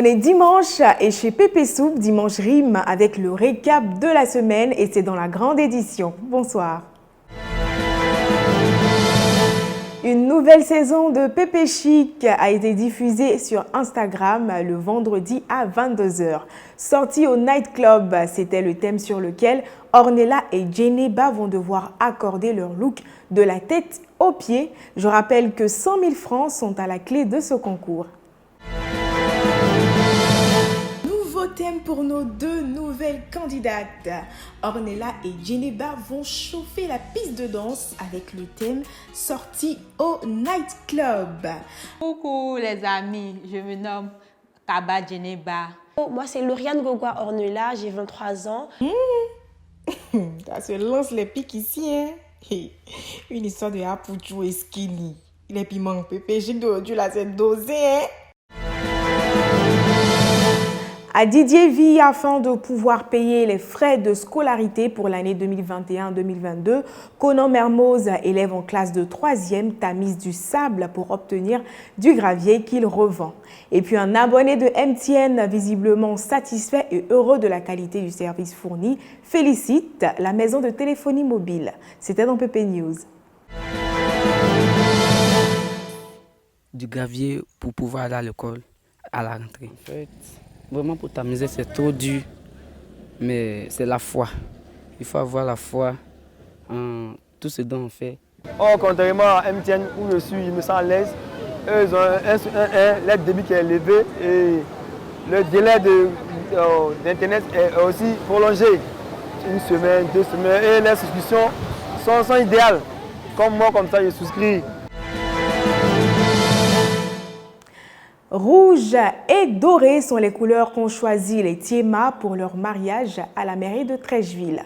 est dimanche et chez Pépé Soupe, dimanche rime avec le récap de la semaine et c'est dans la grande édition. Bonsoir. Une nouvelle saison de Pépé Chic a été diffusée sur Instagram le vendredi à 22h. Sortie au nightclub, c'était le thème sur lequel Ornella et Djeneba vont devoir accorder leur look de la tête aux pieds. Je rappelle que 100 000 francs sont à la clé de ce concours. Nouveau thème pour nos deux nouvelles candidates. Ornella et Djeneba vont chauffer la piste de danse avec le thème sorti au nightclub. Coucou les amis, je me nomme Kaba Djeneba. Moi c'est Lauriane Gogua Ornella, j'ai 23 ans. Ça se lance les pics ici, hein? Une histoire de Apouchou et Skinny. Les piments Pépé Chic d'aujourd'hui là c'est dosé, hein? À Didier Vie, afin de pouvoir payer les frais de scolarité pour l'année 2021-2022, Conan Mermoz, élève en classe de 3e, tamise du sable pour obtenir du gravier qu'il revend. Et puis un abonné de MTN, visiblement satisfait et heureux de la qualité du service fourni, félicite la maison de téléphonie mobile. C'était dans PP News. Du gravier pour pouvoir aller à l'école à la rentrée. En fait, vraiment pour t'amuser c'est trop dur, mais c'est la foi. Il faut avoir la foi en tout ce dont on fait. Oh, contrairement à MTN où je suis, je me sens à l'aise. Eux, ils ont un l'aide débit qui est élevé et le délai d'Internet est aussi prolongé. 1 semaine, 2 semaines et les souscriptions sont idéales. Comme moi, comme ça, je souscris. Rouge et doré sont les couleurs qu'ont choisi les Tiéma pour leur mariage à la mairie de Trècheville.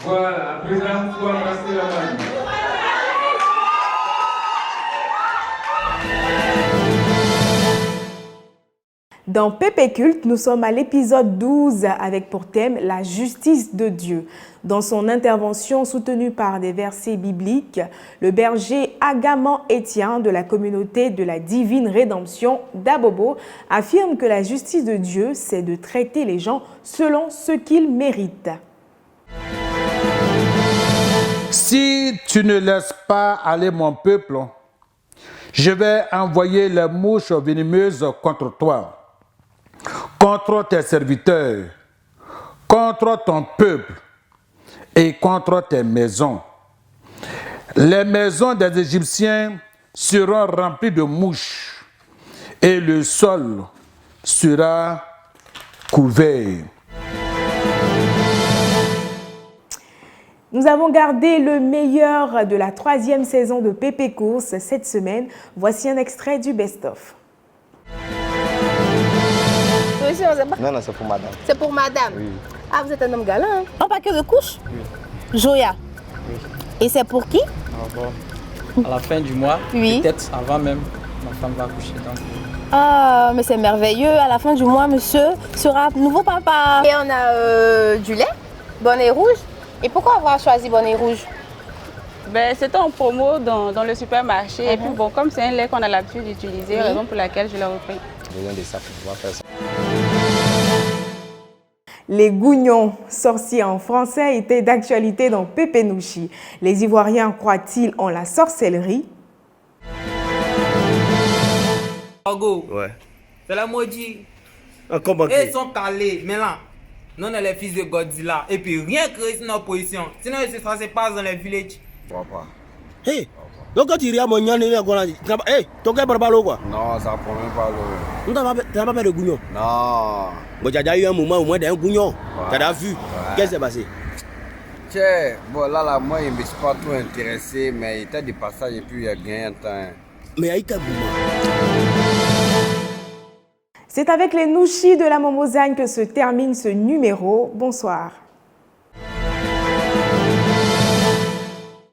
Voilà, à présent, vous pouvez embrasser la main. Dans Pépé Culte, nous sommes à l'épisode 12 avec pour thème la justice de Dieu. Dans son intervention soutenue par des versets bibliques, le berger Agaman Étienne de la communauté de la Divine Rédemption d'Abobo affirme que la justice de Dieu, c'est de traiter les gens selon ce qu'ils méritent. Si tu ne laisses pas aller mon peuple, je vais envoyer les mouches venimeuses contre toi, contre tes serviteurs, contre ton peuple et contre tes maisons. Les maisons des Égyptiens seront remplies de mouches et le sol sera couvert. Nous avons gardé le meilleur de la 3e saison de Pépé Course cette semaine. Voici un extrait du best-of. Non, c'est pour madame. C'est pour madame? Oui. Ah, vous êtes un homme galant, hein? Un paquet de couches? Oui. Joya? Oui. Et c'est pour qui? À la fin du mois, oui. Peut-être avant même, ma femme va coucher. Donc... Ah, mais c'est merveilleux. À la fin du mois, monsieur sera nouveau papa. Et on a du lait, bonnet rouge. Et pourquoi avoir choisi bonnet rouge? Ben, c'était en promo dans le supermarché. Et puis bon, comme c'est un lait qu'on a l'habitude d'utiliser, raison pour laquelle je l'ai repris. Besoin de ça pour pouvoir faire ça. Les Gougnons, sorciers en français, étaient d'actualité dans Pépé Nouchi. Les Ivoiriens croient-ils en la sorcellerie? Togo, Ouais. c'est la maudite. Comment Ils sont calés, mais là, nous on est les fils de Godzilla. Et puis rien que c'est notre position. Sinon, ça se passe dans les villages. Papa. Hey, donc quand tu iras à mon nyan, hey, ton gars parle quoi? Non, ça promet pas le. Tu n'as pas fait de gougnon? Non. Bon, tu as déjà eu un moment au moins d'un gougnon. Ouais. Tu as déjà vu? Ouais. Qu'est-ce qui s'est passé? Tiens, bon là, moi, je ne me suis pas trop intéressé, mais il était de passage et puis il a gagné un temps. Mais il y a eu quel moment? C'est avec les Nouchis de la Momozagne que se termine ce numéro. Bonsoir.